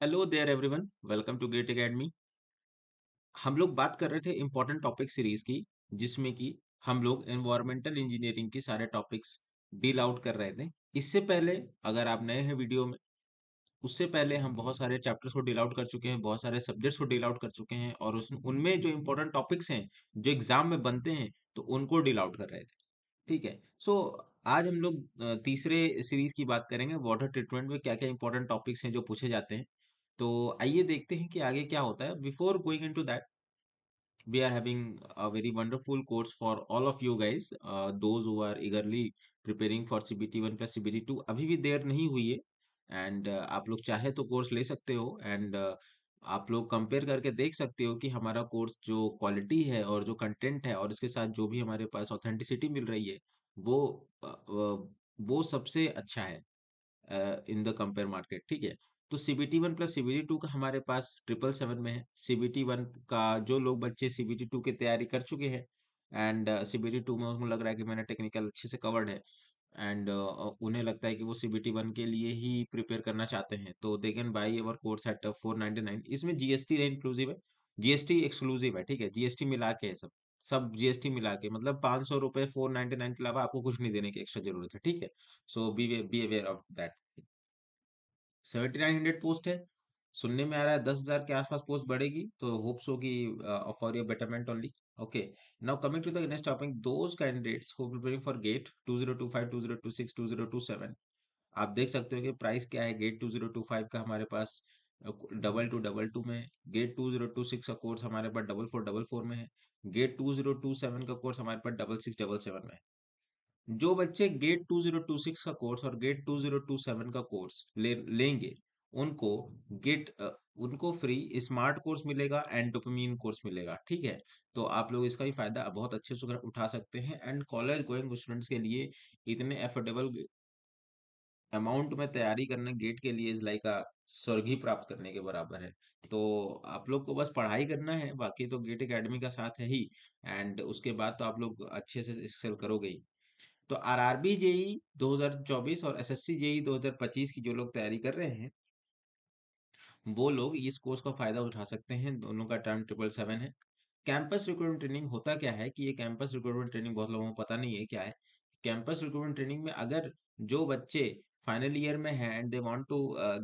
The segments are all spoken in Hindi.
Hello there everyone, welcome to GATE Academy. हम लोग बात कर रहे थे इम्पोर्टेंट टॉपिक सीरीज की, जिसमें कि हम लोग एनवायरमेंटल इंजीनियरिंग के सारे टॉपिक्स डील आउट कर रहे थे। इससे पहले, अगर आप नए हैं वीडियो में, उससे पहले हम बहुत सारे चैप्टर्स को डील आउट कर चुके हैं, बहुत सारे सब्जेक्ट्स को डील आउट कर चुके हैं, और उस उनमें जो इम्पोर्टेंट टॉपिक्स हैं जो एग्जाम में बनते हैं, तो उनको डील आउट कर रहे थे। ठीक है। सो आज हम लोग तीसरे सीरीज की बात करेंगे, वाटर ट्रीटमेंट में क्या क्या इंपॉर्टेंट टॉपिक्स हैं जो पूछे जाते हैं। तो आइए देखते हैं कि आगे क्या होता है। Before going into that, we are having a very wonderful course for all of you guys, those who are eagerly preparing for CBT 1 plus CBT 2। अभी भी देर नहीं हुई है, एंड आप लोग चाहे तो कोर्स ले सकते हो, एंड आप लोग कंपेयर करके देख सकते हो कि हमारा कोर्स जो क्वालिटी है और जो कंटेंट है और इसके साथ जो भी हमारे पास ऑथेंटिसिटी मिल रही है, वो वो सबसे अच्छा है इन द कंपेयर मार्केट। ठीक है। तो CBT 1 प्लस CBT 2 का हमारे पास 777 में है। CBT 1 का जो लोग बच्चे CBT 2 की तैयारी कर चुके हैं, एंड CBT 2 में उनको लग रहा है कि मैंने टेक्निकल अच्छे से कवर्ड है, एंड उन्हें लगता है कि वो CBT 1 के लिए ही प्रिपेयर करना चाहते हैं, तो they can by our course eight 499। इसमें जीएसटी इंक्लूसिव है, जीएसटी एक्सक्लूसिव है। ठीक है, जीएसटी मिला के है सब, सब जीएसटी मिला के, मतलब 500 रुपए 499 के अलावा आपको कुछ नहीं देने की एक्स्ट्रा जरूरत है। ठीक है। So be aware of that. 7900 post है। सुनने में आ रहा है 10,000 के आसपास पोस्ट बढ़ेगी, तो होप सो कि for your betterment only. Okay. Now coming to the next topic, those candidates who preparing for GATE 2025, 2026, 2027। आप देख सकते हो कि प्राइस क्या है गेट 2025 का हमारे पास, 2222 में। गेट 2026 का कोर्स हमारे पास 4444 में है। गेट 2027 का कोर्स हमारे पास 6677 में है। जो बच्चे गेट 2026 का कोर्स और गेट 2027 का कोर्स लेंगे, उनको गेट उनको फ्री स्मार्ट कोर्स मिलेगा एंड डोपामीन कोर्स मिलेगा। ठीक है। तो आप लोग इसका भी फायदा बहुत अच्छे से उठा सकते हैं, एंड कॉलेज गोइंग स्टूडेंट्स के लिए इतने एफोर्डेबल अमाउंट में तैयारी करना गेट के लिए इज लाइक अ स्वर्ग ही प्राप्त करने के बराबर है। तो आप लोग को बस पढ़ाई करना है, बाकी तो गेट एकेडमी का साथ है ही, एंड उसके बाद तो आप लोग अच्छे से एक्सेल करोगे ही। तो आरआरबी जेई 2024 और एसएससी जेई 2025 की जो लोग तैयारी कर रहे हैं, वो लोग इस कोर्स का फायदा उठा सकते हैं। दोनों का टर्म 777 है। कैंपस रिक्रूटमेंट ट्रेनिंग होता क्या है कि ये कैंपस रिक्रूटमेंट ट्रेनिंग बहुत लोगों को पता नहीं है क्या है। कैंपस रिक्रूटमेंट ट्रेनिंग में अगर जो बच्चे फाइनल ईयर में हैं and they want to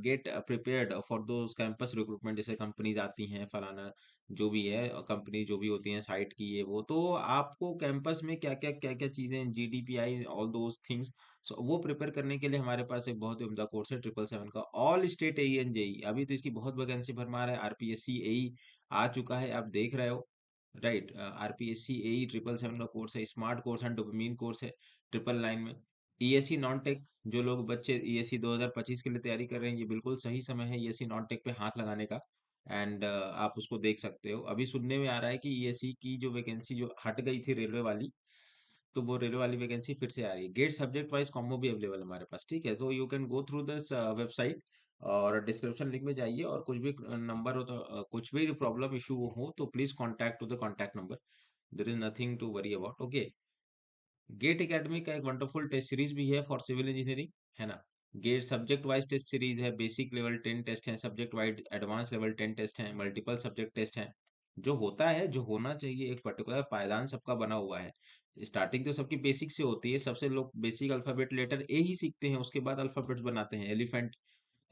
get prepared for those campus recruitment, जैसे कंपनीज आती हैं फलाना, जो भी है कंपनी जो भी होती हैं साइट की, ये वो, तो आपको कैंपस में क्या क्या चीजें, GDPI, ऑल दोज थिंग्स, सो वो प्रिपेयर करने के लिए हमारे पास एक बहुत ही उम्दा कोर्स है 777 का, all state AE and JE. अभी तो इसकी बहुत वैकेंसी भरमार है। RPSC AE आ चुका है, आप देख रहे हो, राइट। RPSC AE 777 का कोर्स है, स्मार्ट कोर्स है, डोपामीन कोर्स है 999 में। ESC नॉन टेक, जो लोग बच्चे ESC 2025 के लिए तैयारी कर रहे हैं, ये बिल्कुल सही समय है ESC नॉन टेक पे हाथ लगाने का, एंड आप उसको देख सकते हो। अभी सुनने में आ रहा है कि ESC की जो वैकेंसी जो हट गई थी रेलवे वाली, तो वो रेलवे वाली वैकेंसी फिर से आ रही है। गेट सब्जेक्ट वाइज कॉम्बो भी अवेलेबल है हमारे पास। ठीक है। तो you can go through this website, और डिस्क्रिप्शन लिंक में जाइए, और कुछ भी नंबर हो तो कुछ भी प्रॉब्लम इशू हो तो please contact to the contact number. There is nothing to worry about. Okay. GATE Academy का एक वंडरफुल टेस्ट सीरीज भी है फॉर सिविल इंजीनियरिंग, है ना। GATE subject wise test series है, बेसिक लेवल 10 टेस्ट है, subject wise advance level 10 test है, मल्टीपल सब्जेक्ट टेस्ट है। जो होता है, जो होना चाहिए, एक पर्टिकुलर पायदान सबका बना हुआ है। स्टार्टिंग तो सबकी बेसिक से होती है, सबसे लोग बेसिक अल्फाबेट लेटर ए ही सीखते हैं, उसके बाद अल्फाबेट्स बनाते हैं, एलिफेंट,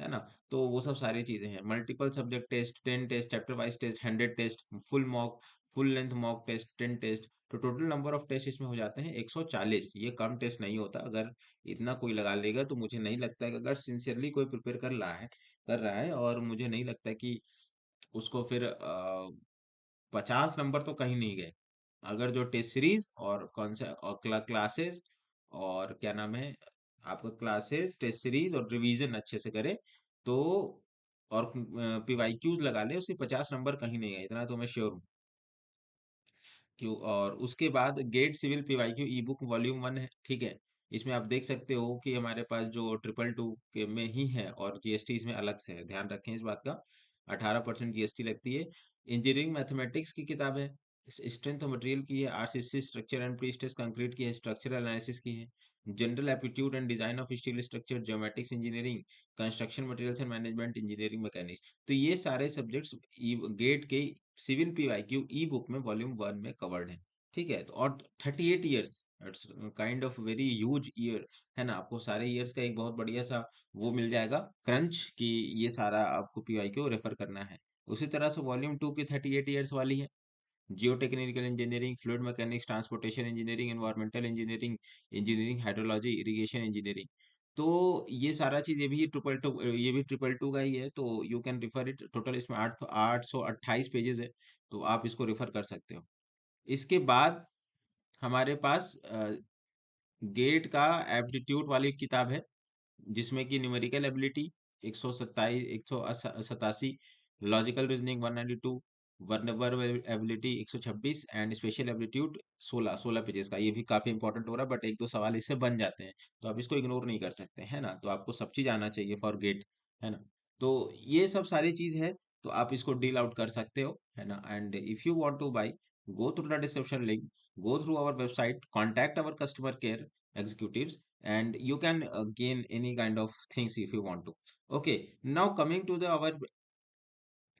है ना। तो वो सब सारी चीजें हैं। Multiple subject test 10 test, chapter wise test 100 test, full mock, full length mock test 10 test, तो टोटल नंबर ऑफ टेस्ट इसमें हो जाते हैं 140। ये कम टेस्ट नहीं होता। अगर इतना कोई लगा लेगा तो मुझे नहीं लगता है कि, अगर सिंसियरली कोई प्रिपेयर कर रहा है, और मुझे नहीं लगता कि उसको फिर 50 नंबर तो कहीं नहीं गए। अगर जो टेस्ट सीरीज और कौन सा और क्लासेस, और क्या नाम है आपका, क्लासेस, टेस्ट सीरीज और रिवीजन अच्छे से करे, तो और PYQs लगा ले, उसके 50 नंबर कहीं नहीं गए, इतना तो मैं श्योर हूँ। क्यों? और उसके बाद GATE civil PYQ ebook volume 1 है। ठीक है। इसमें आप देख सकते हो कि हमारे पास जो 222 के में ही है, और GST इसमें अलग से है, ध्यान रखें इस बात का। 18% GST लगती है। इंजीनियरिंग मैथमेटिक्स की किताब है। स्ट्रेंथ ऑफ मटेरियल की है, RCC structure and prestress concrete की है, स्ट्रक्चरल एनालिसिस की है, general aptitude and design of steel structure, geomatics engineering, construction materials and management engineering, mechanics. तो ये सारे सब्जेक्ट्स गेट के सिविल पीवाईक्यू ई बुक में वॉल्यूम 1 में कवर्ड है। ठीक है, तो और 38 years, it's kind of very huge year, है ना। आपको सारे ईयर्स का एक बहुत बढ़िया सा वो मिल जाएगा क्रंच, कि ये सारा आपको पीवाईक्यू रेफर करना है। उसी तरह से वॉल्यूम 2 की 38 ईयर्स वाली है, geotechnical engineering, fluid mechanics, transportation engineering, environmental engineering, engineering hydrology, irrigation engineering. तो ये सारा चीज ये भी ट्रिपल टू का ही है, तो you can refer it. Total इसमें 828 पेजेस है, तो आप इसको रिफर कर सकते हो। इसके बाद हमारे पास गेट का एप्टीट्यूड वाली किताब है, जिसमें कि numerical ability 187, logical reasoning 192, verbal ability 126 and spatial aptitude 16 pages का। ये भी काफी इंपॉर्टेंट हो रहा है, बट एक दो सवाल इससे बन जाते हैं, तो आप इसको इग्नोर नहीं कर सकते, है ना। तो आपको सब चीज आना चाहिए फॉर गेट, है ना। तो ये सब सारी चीज है, तो आप इसको डील आउट कर सकते हो, है ना। And if you want two by, go through the description link, go through our website, contact our customer care executives, and you can gain any kind of things if you want to. Okay, now coming to the our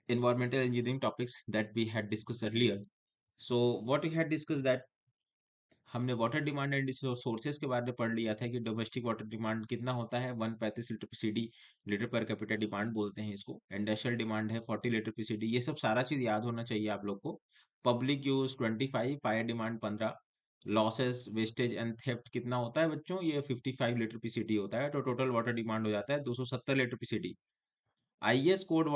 environmental engineering topics that we had discussed earlier. So what we had discussed that हमने वाटर डिमांड एंड सोर्सेज के बारे में पढ़ लिया था कि डोमेस्टिक वाटर डिमांड कितना होता है, 135 litre PCD, litre per capita demand बोलते हैं इसको। इंडस्ट्रियल डिमांड है 40 लीटर पीसीडी। ये सब सारा चीज याद होना चाहिए आप लोग को। Public use 25, fire demand 15, losses wastage and theft कितना होता है बच्चों, ये 55 लीटर पीसीडी होता है, तो टोटल वाटर डिमांड हो जाता है 270 लीटर पीसीडी। आईएस कोड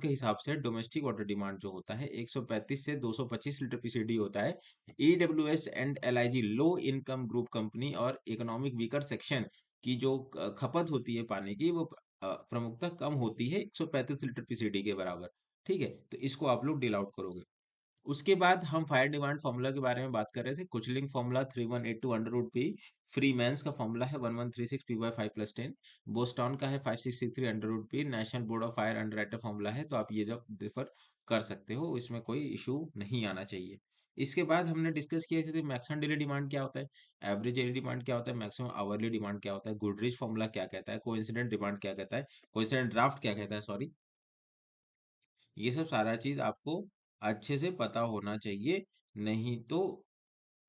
के हिसाब से डोमेस्टिक वाटर डिमांड जो होता है 135 से 225 लीटर पीसीडी होता है। EWS and LIG, low income group company और इकोनॉमिक वीकर सेक्शन की जो खपत होती है पानी की, वो प्रमुखता कम होती है 135 लीटर पीसीडी के बराबर। ठीक है, तो इसको आप लोग डील आउट करोगे। उसके बाद हम फायर डिमांड फॉर्मूला के बारे में बात कर रहे थे। Kuichling formula 3182 under root P. Freeman's का फॉर्मूला है 1136 पी बाई 5 + 10। बोस्टॉन का है 5663 under root P. National board of fire underwriter formula है, तो आप ये जब डिफर कर सकते हो, इसमें कोई इशू नहीं आना चाहिए। इसके बाद हमने डिस्कस किया कि मैक्सिमम डेली डिमांड क्या होता है, एवरेज डेली डिमांड क्या होता है, मैक्सिमम आवरली डिमांड क्या होता है, गुडरिच फॉर्मूला क्या कहता है, कोइंसिडेंट डिमांड क्या कहता है, कोइंसिडेंट ड्राफ्ट क्या कहता है, सॉरी। ये सब सारा चीज आपको अच्छे से पता होना चाहिए, नहीं तो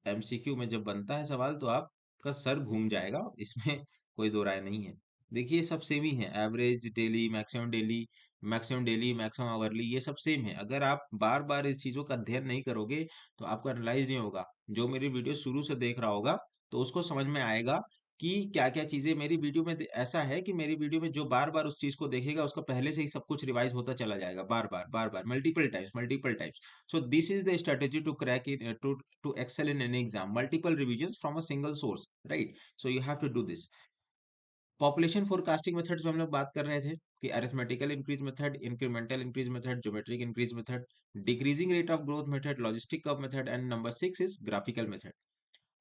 एमसीक्यू में जब बनता है सवाल तो आपका सर घूम जाएगा, इसमें कोई दो राय नहीं है। देखिए सब सेम ही है, average daily, maximum daily, maximum daily, maximum hourly, ये सब सेम है। अगर आप बार बार इस चीजों का अध्ययन नहीं करोगे तो आपको एनालाइज नहीं होगा। जो मेरी वीडियो शुरू से देख रहा होगा तो उसको समझ में आएगा कि क्या क्या चीजें मेरी वीडियो में ऐसा है कि मेरी वीडियो में जो बार बार उस चीज को देखेगा उसका पहले से ही सब कुछ रिवाइज होता चला जाएगा, बार बार, multiple times, multiple times. So this is the strategy to crack it, to excel in any exam. Multiple revisions from a single source, right? So you have to do this. Population forecasting method जो हम लोग बात कर रहे थे कि arithmetical increase method, incremental increase method, geometric increase method, decreasing rate of growth method, logistic curve method, and number 6 is graphical method.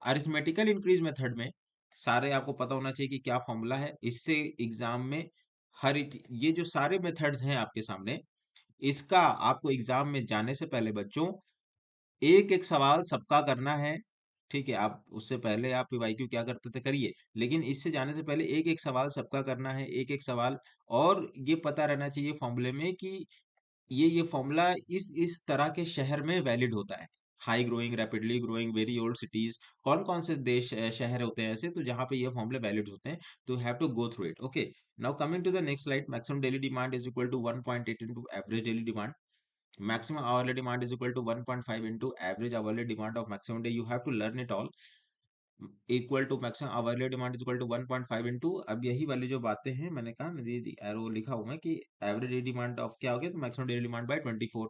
Arithmetical increase method में सारे आपको पता होना चाहिए कि क्या फॉर्मूला है, इससे एग्जाम में ये जो सारे मेथड्स हैं आपके सामने, इसका आपको एग्जाम में जाने से पहले बच्चों एक एक सवाल सबका करना है। ठीक है, आप उससे पहले आप पीवाईक्यू क्या करते थे करिए, लेकिन इससे जाने से पहले एक एक सवाल सबका करना है, एक एक सवाल। और ये पता रहना चाहिए फॉर्मूले में कि ये फॉर्मूला इस तरह के शहर में वैलिड होता है। High growing, rapidly growing, very old cities, कौन कौन से देश शहर होते हैं ऐसे, तो जहाँ पे ये फॉर्मूले वैलिड होते हैं, तो have to go through it. Okay, now coming to the next slide. Maximum daily demand is equal to 1.8 into average daily demand. Maximum hourly demand is equal to 1.5 into average hourly demand of maximum day. You have to learn it all. Equal to maximum hourly demand is equal to 1.5 into, अब यही वाली जो बातें हैं मैंने कहा, एरो लिखा हुआ है कि एवरेज डेली डिमांड ऑफ क्या हो गया, तो maximum daily demand by 24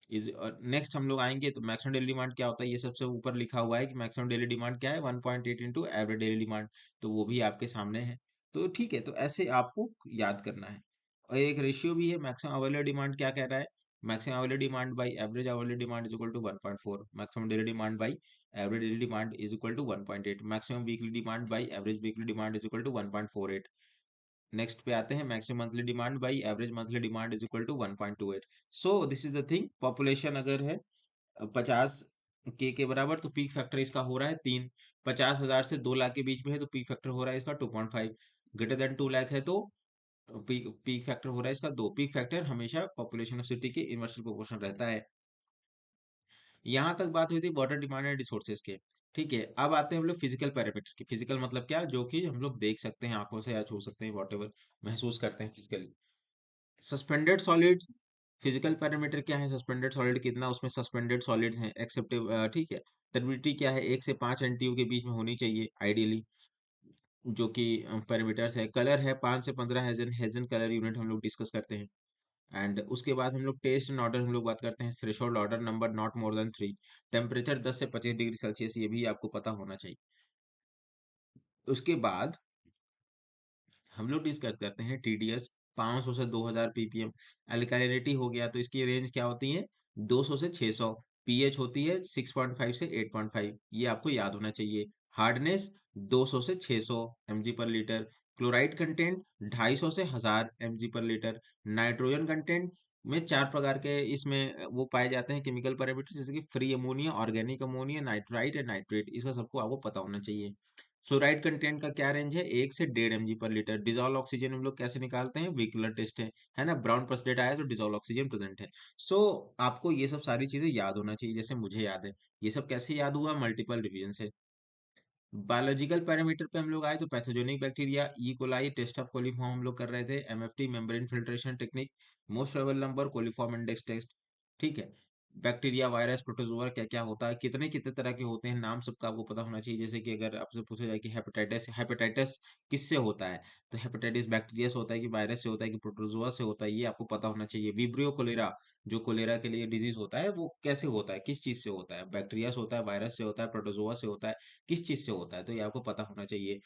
is. Next हम लोग आएंगे तो मैक्सिमम डेली डिमांड क्या होता है, ये सबसे ऊपर लिखा हुआ है कि मैक्सिमम डेली डिमांड क्या है, 1.8 इंटू एवरेज डेली डिमांड, तो वो भी आपके सामने है। तो ठीक है, तो ऐसे आपको याद करना है। और एक रेशियो भी है, मैक्सिमम अवेलेबल डिमांड क्या कह रहा है, maximum available demand by average available demand is equal to 1.4, maximum daily demand by average daily demand is equal to 1.8, maximum weekly demand by average weekly demand is equal to 1.48। Next पे आते हैं, maximum monthly demand by average monthly demand is equal to 1.28। So this is the thing, population अगर है 50 के बराबर, तो पीक फैक्टर इसका हो रहा है 3। 50,000 से 2 लाख के बीच में है तो पीक फैक्टर हो रहा है इसका 2.5। ग्रेटर देन 2 लाख है तो पीक पीक फैक्टर हो रहा है इसका 2। पीक फैक्टर हमेशा पॉपुलेशन ऑफ सिटी के इनवर्सली प्रोपोर्शनल रहता है। यहाँ तक बात हुई थी वाटर डिमांड एंड रिसोर्सेज के। ठीक है, अब आते हैं हम लोग फिजिकल पैरामीटर की। फिजिकल मतलब क्या, जो कि हम लोग देख सकते हैं आंखों से या छू सकते हैं, वॉट एवर महसूस करते हैं physically. Suspended solid, physical parameter क्या है, सस्पेंडेड सॉलिड कितना उसमें सस्पेंडेड सॉलिड्स हैं एक्सेप्टिव, ठीक है। टर्बिडिटी क्या है, 1 से 5 NTU के बीच में होनी चाहिए आइडियली, जो कि पैरामीटर्स है। कलर है 5 से 15 हेजन हेजन कलर यूनिट हम लोग डिस्कस करते हैं। एंड उसके बाद हम लोग टेस्ट एंड ऑर्डर हम लोग बात करते हैं। Threshold order number not more than 3। Temperature 10 से 25 डिग्री सेल्सियस, ये भी आपको पता होना चाहिए। उसके बाद हम लोग डिस्कस करते हैं TDS, 500 से 2000 ppm। अल्कालिनिटी हो गया तो इसकी रेंज क्या होती है, 200 से 600। पीएच होती है 6.5 से 8.5, ये आपको याद होना चाहिए। हार्डनेस 200 से 600 mg पर लीटर। क्लोराइड कंटेंट 250 से 1000 mg पर लीटर। नाइट्रोजन कंटेंट में 4 प्रकार के इसमें वो पाए जाते हैं केमिकल पैरामीटर, जैसे कि free ammonia, organic ammonia, nitrite and nitrate, इसका सबको आपको पता होना चाहिए। फ्लोराइड कंटेंट का क्या रेंज है, 1 से 1.5 mg पर लीटर। डिजोल्व ऑक्सीजन हम लोग कैसे निकालते हैं, वेहिकुलर टेस्ट है ना, ब्राउन प्रेसिडेट आया तो डिजोल्व ऑक्सीजन प्रेजेंट है। सो आपको ये सब सारी चीजें याद होना चाहिए, जैसे मुझे याद है। ये सब कैसे याद हुआ, मल्टीपल रिवीजन से। बायोलॉजिकल पैरामीटर पे हम लोग आए तो pathogenic bacteria, E coli, test of coliform हम लोग कर रहे थे। MFT, membrane filtration technique. Most probable number, coliform index test. ठीक है। बैक्टीरिया, वायरस, प्रोटोजोआ क्या क्या होता है, कितने कितने तरह के होते हैं, नाम सबका आपको पता होना चाहिए। जैसे कि अगर आपसे पूछा जाए कि हेपेटाइटिस हेपेटाइटिस किससे होता है, तो हेपेटाइटिस बैक्टीरिया से होता है कि वायरस से होता है कि प्रोटोजोआ से होता है, ये आपको पता होना चाहिए। विब्रियो कोलेरा, जो कोलेरा के लिए डिजीज होता है, वो कैसे होता है, किस चीज से होता है, बैक्टीरिया से होता है, वायरस से होता है, प्रोटोजोआ से होता है, किस चीज से होता है, तो ये आपको पता होना चाहिए।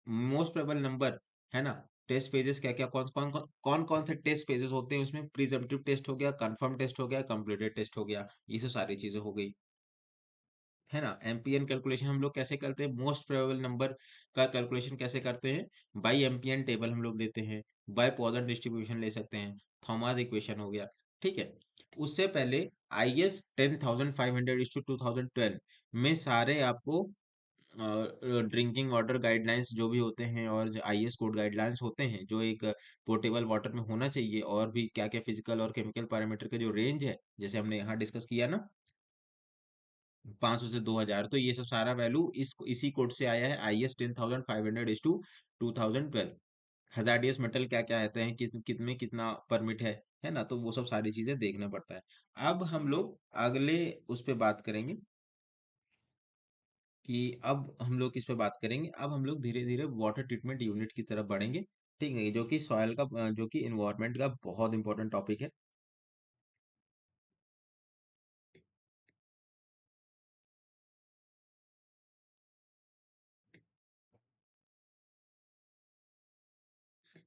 मोस्ट प्रोबेबल नंबर, है ना। टेस्ट फेजेस क्या क्या, कौन कौन से टेस्ट फेजेस होते हैं उसमें, प्रिजम्पटिव टेस्ट हो गया, कंफर्म टेस्ट हो गया, कंप्लीटेड टेस्ट हो गया, ये सब सारी चीजें हो गई, है ना। एमपीएन कैलकुलेशन हम लोग कैसे करते हैं, मोस्ट प्रोबेबल नंबर का कैलकुलेशन कैसे करते हैं, बाई एमपीएन टेबल हम लोग लेते हैं, बाय पॉइजन डिस्ट्रीब्यूशन ले सकते हैं, थॉमस इक्वेशन हो गया। ठीक है। उससे पहले IS 10,500/2012 में सारे आपको ड्रिंकिंग वाटर गाइडलाइंस जो भी होते हैं, और जो IS कोड गाइडलाइंस होते हैं, जो एक पोर्टेबल वाटर में होना चाहिए, और भी क्या क्या फिजिकल और केमिकल पैरामीटर का जो रेंज है, जैसे हमने यहाँ डिस्कस किया ना, 500 से 2000, तो ये सब सारा वैल्यू इसी कोड से आया है। IS 10,500/2012। हजार्डियस मेटल क्या क्या आते हैं, कितने कितना परमिट है ना, तो वो सब सारी चीजें देखना पड़ता है। अब हम लोग अगले उस पे बात करेंगे कि अब हम लोग किस पे बात करेंगे, अब हम लोग धीरे धीरे वाटर ट्रीटमेंट यूनिट की तरफ बढ़ेंगे। ठीक है, जो कि सॉयल का जो कि इन्वायरमेंट का बहुत इंपॉर्टेंट टॉपिक है।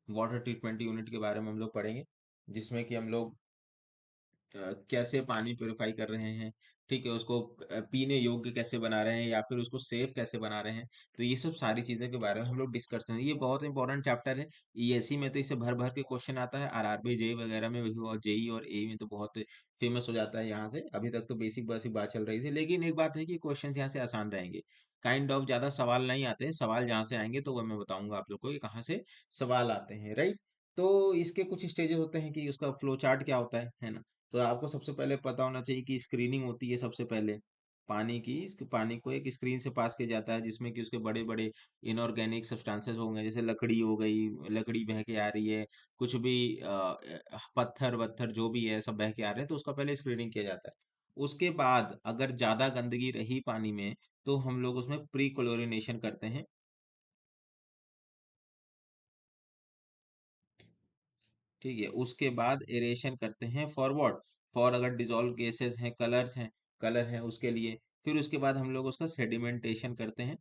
वाटर ट्रीटमेंट यूनिट के बारे में हम लोग पढ़ेंगे, जिसमें कि हम लोग कैसे पानी प्योरीफाई कर रहे हैं, ठीक है, उसको पीने योग्य कैसे बना रहे हैं, या फिर उसको सेफ कैसे बना रहे हैं। तो ये सब सारी चीजें के बारे में हम लोग डिस्कस करेंगे। ये बहुत इंपॉर्टेंट चैप्टर है। ESE में तो इसे भर भर के क्वेश्चन आता है, RRB जेई वगैरह में भी, और जेई और ए में तो बहुत फेमस हो जाता है यहाँ से। अभी तक तो बेसिक बेसिक बात चल रही थी, लेकिन एक बात है कि क्वेश्चन यहाँ से आसान रहेंगे। काइंड ऑफ ज्यादा सवाल नहीं आते हैं, सवाल जहाँ से आएंगे तो वो मैं बताऊंगा आप लोग को कि कहाँ से सवाल आते हैं, राइट। तो इसके कुछ स्टेजेस होते हैं कि उसका फ्लो चार्ट क्या होता है ना। तो आपको सबसे पहले पता होना चाहिए कि स्क्रीनिंग होती है सबसे पहले पानी की। इसके पानी को एक स्क्रीन से पास किया जाता है, जिसमें कि उसके बड़े बड़े इनऑर्गेनिक सब्सटेंसेस होंगे, जैसे लकड़ी हो गई, लकड़ी बह के आ रही है, कुछ भी पत्थर वत्थर जो भी है सब बह के आ रहे हैं, तो उसका पहले स्क्रीनिंग किया जाता है। उसके बाद अगर ज्यादा गंदगी रही पानी में, तो हम लोग उसमें प्री क्लोरिनेशन करते हैं। ठीक है। उसके बाद एरेशन करते हैं फॉरवर्ड, फॉर अगर डिजोल्व गैसेस हैं, कलर्स हैं, कलर हैं उसके लिए। फिर उसके बाद हम लोग उसका सेडिमेंटेशन करते हैं,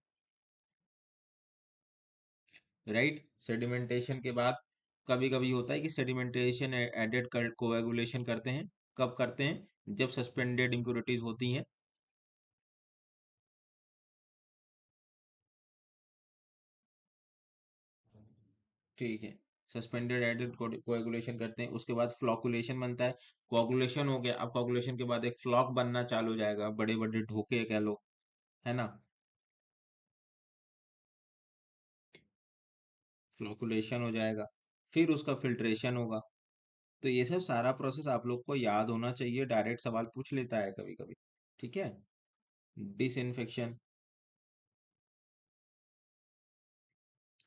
राइट। सेडिमेंटेशन के बाद कभी कभी होता है कि सेडिमेंटेशन एडेड कोएगुलेशन करते हैं। कब करते हैं, जब सस्पेंडेड इम्प्योरिटीज होती हैं। ठीक है। सस्पेंडेड एडेड कोएगुलेशन करते हैं, उसके बाद फ्लॉकुलेशन बनता है। कोगुलेशन हो गया, अब कोगुलेशन के बाद एक फ्लॉक बनना चालू हो जाएगा, बड़े बड़े ढोके कह लो, है ना। फ्लॉकुलेशन हो जाएगा, फिर उसका फिल्ट्रेशन होगा। तो ये सब सारा प्रोसेस आप लोग को याद होना चाहिए, डायरेक्ट सवाल पूछ लेता है कभी कभी। ठीक है। डिसइंफेक्शन,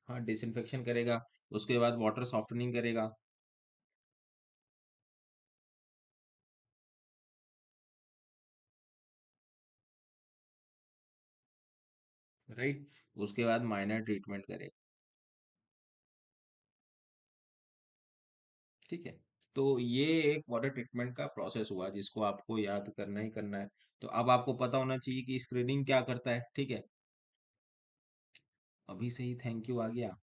हाँ डिसइंफेक्शन करेगा, उसके बाद वाटर सॉफ्टनिंग करेगा। राइट। उसके बाद माइनर ट्रीटमेंट करेगा। ठीक है। तो ये एक वाटर ट्रीटमेंट का प्रोसेस हुआ जिसको आपको याद करना ही करना है। तो अब आपको पता होना चाहिए कि स्क्रीनिंग क्या करता है। ठीक है। अभी से ही थैंक यू आ गया।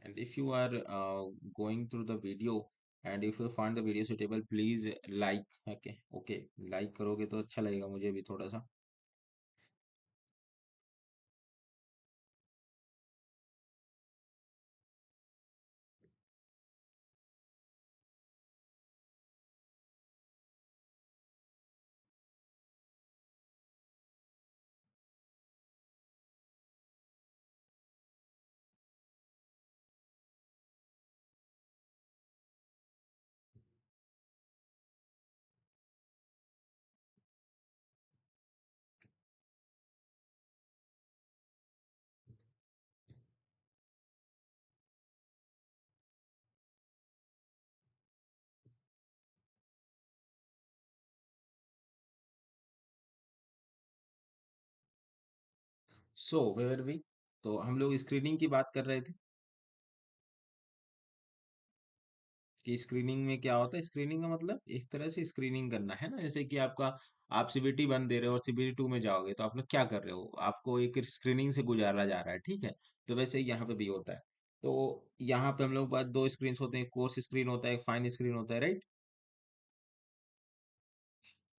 And if you are going through the video and if you find the video suitable, please like। okay, okay, like करोगे तो अच्छा लगेगा मुझे भी थोड़ा सा। सो वेयर वी, तो हम लोग स्क्रीनिंग की बात कर रहे थे कि स्क्रीनिंग में क्या होता है। स्क्रीनिंग का मतलब एक तरह से स्क्रीनिंग करना है ना, जैसे कि आपका, आप सीबीटी 1 दे रहे हो और सीबीटी 2 में जाओगे तो आप लोग क्या कर रहे हो, आपको एक स्क्रीनिंग से गुजारा जा रहा है। ठीक है। तो वैसे ही यहाँ पे भी होता है। तो यहाँ पे हम लोग के पास दो स्क्रीन होते हैं, कोर्स स्क्रीन होता है, एक फाइन स्क्रीन होता है, राइट।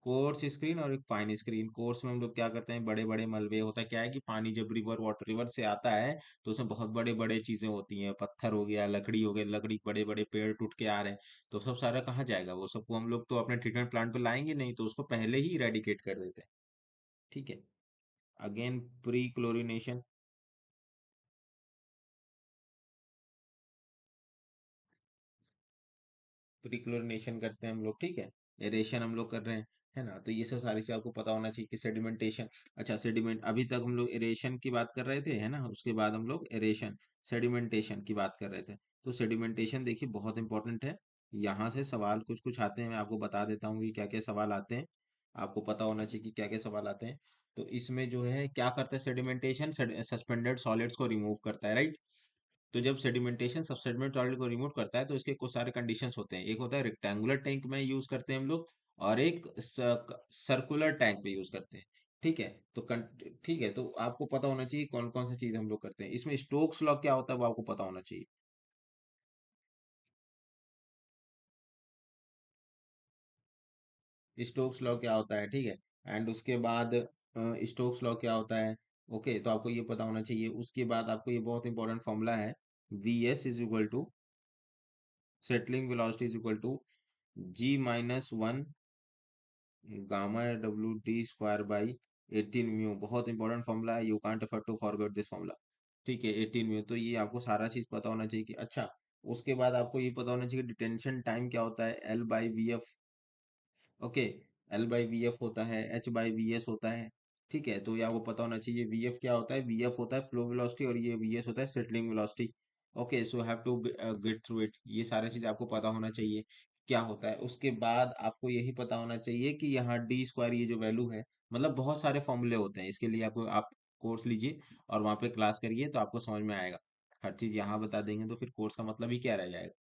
कोर्स स्क्रीन और एक फाइन स्क्रीन। कोर्स में हम लोग क्या करते हैं, बड़े बड़े मलबे होता है, क्या है कि पानी जब रिवर वाटर रिवर से आता है तो उसमें बहुत बड़े बड़े चीजें होती हैं, पत्थर हो गया, लकड़ी हो गया, लकड़ी बड़े बड़े पेड़ टूट के आ रहे हैं, तो सब सारा कहाँ जाएगा, वो सबको हम लोग तो अपने ट्रीटमेंट प्लांट पे लाएंगे नहीं, तो उसको पहले ही इरेडिकेट कर देते हैं। ठीक है। Again pre chlorination. प्रिक्लोरिनेशन करते हैं हम लोग। ठीक है। एरेशन हम लोग कर रहे हैं, है ना। तो ये सब सारी चीज आपको पता होना चाहिए कि सेडिमेंटेशन। अच्छा, सेडिमेंट अभी तक हम लोग एरेशन की बात कर रहे थे, है ना, उसके बाद हम लोग एरेशन सेडिमेंटेशन की बात कर रहे थे। तो सेडिमेंटेशन देखिए बहुत इंपॉर्टेंट है। यहाँ से सवाल कुछ कुछ आते हैं, मैं आपको बता देता हूँ कि क्या क्या सवाल आते हैं। आपको पता होना चाहिए कि क्या क्या सवाल आते हैं। तो इसमें जो है क्या करता है सेडिमेंटेशन, सस्पेंडेड सॉलिड्स को रिमूव करता है, राइट। तो जब सेडिमेंटेशन सबसेडिमेंट सॉलिड को रिमूव करता है तो इसके कुछ सारे कंडीशंस होते हैं। एक होता है रेक्टेंगुलर टैंक में यूज करते हैं हम लोग, और एक सर्कुलर टैंक में यूज करते हैं। ठीक है। तो ठीक है, तो आपको पता होना चाहिए कौन कौन सी चीज हम लोग करते हैं। इसमें स्टोक्स लॉ क्या होता है वो आपको पता होना चाहिए। स्टोक्स लॉ क्या होता है, ठीक है। एंड उसके बाद स्टोक्स लॉ क्या होता है। ओके, तो आपको ये पता होना चाहिए। उसके बाद आपको ये बहुत इंपॉर्टेंट फॉर्मूला है, V S is equal to settling velocity is equal to G-1 gamma W D square by 18 mu. बहुत इंपॉर्टेंट फॉर्मूला है, you can't afford to forget this formula. ठीक है, 18 म्यू। तो ये आपको सारा चीज पता होना चाहिए कि अच्छा। उसके बाद आपको ये पता होना चाहिए कि डिटेंशन टाइम क्या होता है, L by V F. Okay. L by V F होता है, एच बाई वी एस होता है। ठीक है। तो ये आपको पता होना चाहिए, वी एफ क्या होता है, वी एफ होता है फ्लो वेलोसिटी और ये वी एस होता है settling velocity. Okay, so have to get through it. ये सारी चीज आपको पता होना चाहिए क्या होता है। उसके बाद आपको यही पता होना चाहिए कि यहाँ डी स्क्वायर ये जो वैल्यू है, मतलब बहुत सारे फॉर्मूले होते हैं इसके लिए। आपको आप कोर्स लीजिए और वहाँ पे क्लास करिए तो आपको समझ में आएगा। हर चीज यहाँ बता देंगे तो फिर कोर्स का मतलब ही क्या रह जाएगा।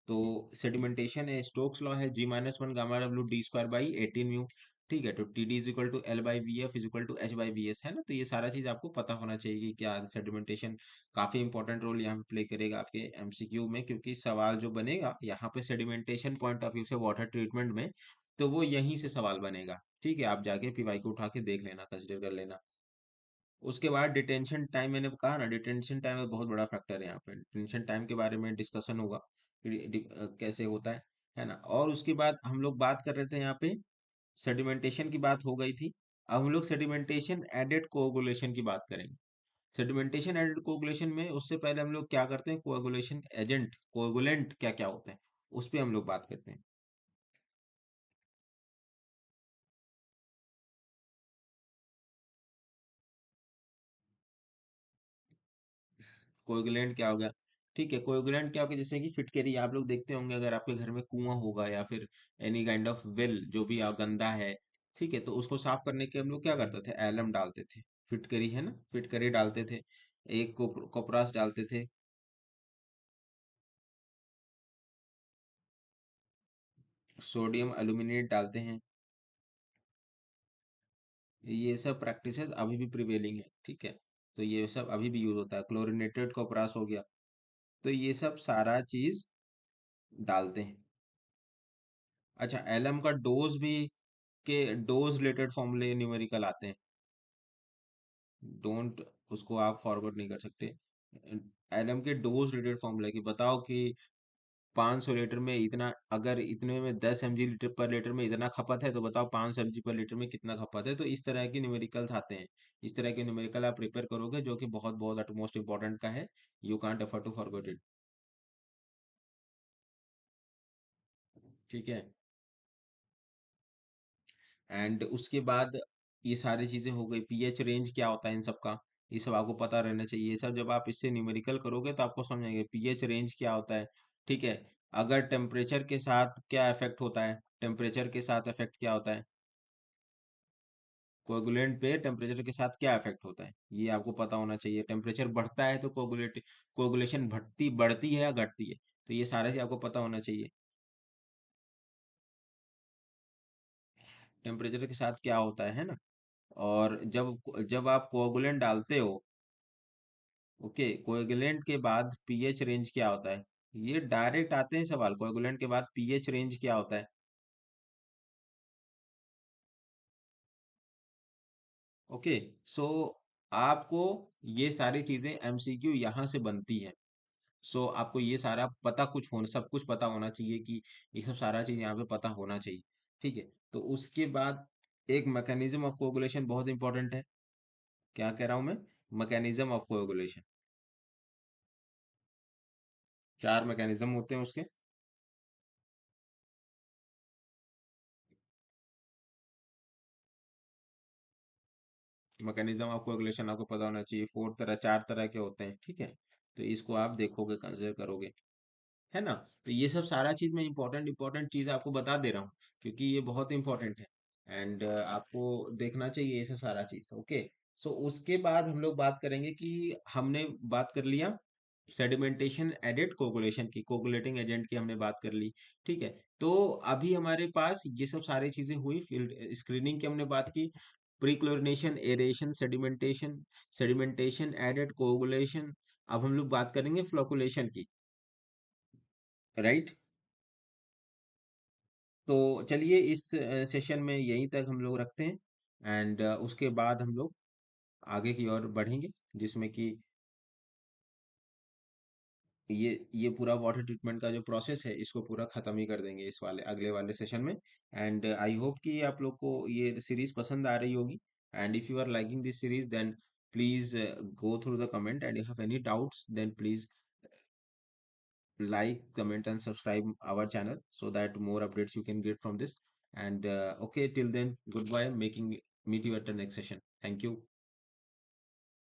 तो सेडिमेंटेशन है, स्टोक्स लॉ है, G-1 gamma W D square by 18 mu. ठीक है, तो T D is equal to L by V F is equal to H by V S, है ना। तो ये सारा चीज आपको पता होना चाहिए कि क्या सेडिमेंटेशन काफी इंपॉर्टेंट रोल यहाँ पे प्ले करेगा आपके एमसीक्यू में, क्योंकि सवाल जो बनेगा यहाँ पे सेडिमेंटेशन पॉइंट ऑफ व्यू से वाटर ट्रीटमेंट में, तो वो यहीं से सवाल बनेगा। ठीक है, आप जाके पीवाई को उठा के देख लेना, कंसिडर कर लेना। उसके बाद डिटेंशन टाइम, मैंने कहा ना डिटेंशन टाइम एक बहुत बड़ा फैक्टर है यहाँ पे। डिटेंशन टाइम के बारे में डिस्कशन होगा कि कैसे होता है ना। और उसके बाद हम लोग बात कर रहे थे यहाँ पे, सेडिमेंटेशन की बात हो गई थी। अब हम लोग सेडिमेंटेशन एडेड कोगुलेशन की बात करेंगे। सेडिमेंटेशन एडेड कोगुलेशन में उससे पहले हम लोग क्या करते हैं, कोगुलेशन एजेंट कोगुलेंट क्या क्या होते हैं उस पे हम लोग बात करते हैं। कोएगुलेंट क्या हो गया, ठीक है। कोएगुलेंट क्या हो गया, जैसे कि फिटकरी आप लोग देखते होंगे, अगर आपके घर में कुआं होगा या फिर एनी काइंड ऑफ वेल जो भी गंदा है, ठीक है, तो उसको साफ करने के हम लोग क्या करते थे, एलम डालते थे। फिटकरी है ना, फिटकरी डालते थे, एक कोपरास डालते थे। सोडियम एल्यूमिनेट डालते हैं। ये सब प्रैक्टिसेस अभी भी प्रिवेलिंग है, ठीक है। तो ये सब अभी भी यूज होता है। क्लोरीनेटेड कॉपरास हो गया, तो ये सब सारा चीज डालते हैं। अच्छा, एलम का डोज भी, के डोज रिलेटेड फॉर्मूले न्यूमेरिकल आते हैं। डोंट, उसको आप फॉरवर्ड नहीं कर सकते। एलम के डोज रिलेटेड फॉर्मूले की बताओ कि 500 लीटर में इतना, अगर इतने में 10 mg लीटर पर लीटर में इतना खपत है, तो बताओ 500 mg पर लीटर में कितना खपत है। तो इस तरह के न्यूमेरिकल्स आते हैं। इस तरह के न्यूमेरिकल आप प्रिपेयर करोगे, जो कि बहुत बहुत मोस्ट इंपॉर्टेंट का है। You can't afford to forget it. ठीक है। एंड उसके बाद ये सारी चीजें हो गई। पीएच रेंज क्या होता है इन सब का, ये सब आपको पता रहना चाहिए। ये सब जब आप इससे न्यूमेरिकल करोगे तो आपको समझ आएंगे पीएच रेंज क्या होता है। ठीक है। अगर टेम्परेचर के साथ क्या इफेक्ट होता है, टेम्परेचर के साथ इफेक्ट क्या होता है, कोगुलेंट पे टेम्परेचर के साथ क्या इफेक्ट होता है, ये आपको पता होना चाहिए। टेम्परेचर बढ़ता है तो कोगुलेशन बढ़ती बढ़ती है या घटती है, तो ये सारा चीज आपको पता होना चाहिए। टेम्परेचर के साथ क्या होता है ना। और जब जब आप कोगुलेंट डालते हो, ओके, कोएगुलेंट के बाद पीएच रेंज क्या होता है, ये डायरेक्ट आते हैं सवाल। कोएगुलेंट के बाद पीएच रेंज क्या होता है। ओके, सो आपको ये सारी चीजें एमसीक्यू यहाँ से बनती है। सो आपको ये सारा पता कुछ होना, सब कुछ पता होना चाहिए कि ये सब सारा चीज यहाँ पे पता होना चाहिए। ठीक है। तो उसके बाद एक मैकेनिज्म ऑफ कोगुलेशन बहुत इंपॉर्टेंट है। क्या कह रहा हूं मैं, मैकेनिज्म ऑफ कोगुलेशन। चार मैकेनिज्म होते हैं उसके। मैकेनिज्म ऑफ कोएगुलेशन आपको पता होना चाहिए। फोर तरह, चार तरह के होते हैं, ठीक है। तो इसको आप देखोगे, कंसिडर करोगे, है ना। तो ये सब सारा चीज मैं इंपॉर्टेंट इंपॉर्टेंट चीज आपको बता दे रहा हूँ, क्योंकि ये बहुत इंपॉर्टेंट है। एंड आपको देखना चाहिए ये सब सारा चीज। ओके। सो उसके बाद हम लोग बात करेंगे कि हमने बात कर लिया सेडिमेंटेशन एडेड कोगुलेशन की, कोगुलेटिंग एजेंट की हमने बात कर ली। ठीक है। तो अभी हमारे पास ये सब सारी चीजें हुई। फील्ड स्क्रीनिंग की हमने बात की, pre chlorination, aeration, sedimentation, sedimentation added coagulation. अब हम लोग बात करेंगे फ्लोकुलेशन की, राइट। तो चलिए इस सेशन में यहीं तक हम लोग रखते हैं। एंड उसके बाद हम लोग आगे की ओर बढ़ेंगे, जिसमें कि ये पूरा वाटर ट्रीटमेंट का जो प्रोसेस है, इसको पूरा खत्म ही कर देंगे इस वाले अगले वाले सेशन में। एंड आई होप कि आप लोग को ये सीरीज पसंद आ रही होगी। And if you are liking this series, then please go through the comment, and if you have any doubts, then please like, comment, and subscribe our channel, so that more updates you can get from this. And okay, till then, goodbye. Making meet you at the next session. Thank you.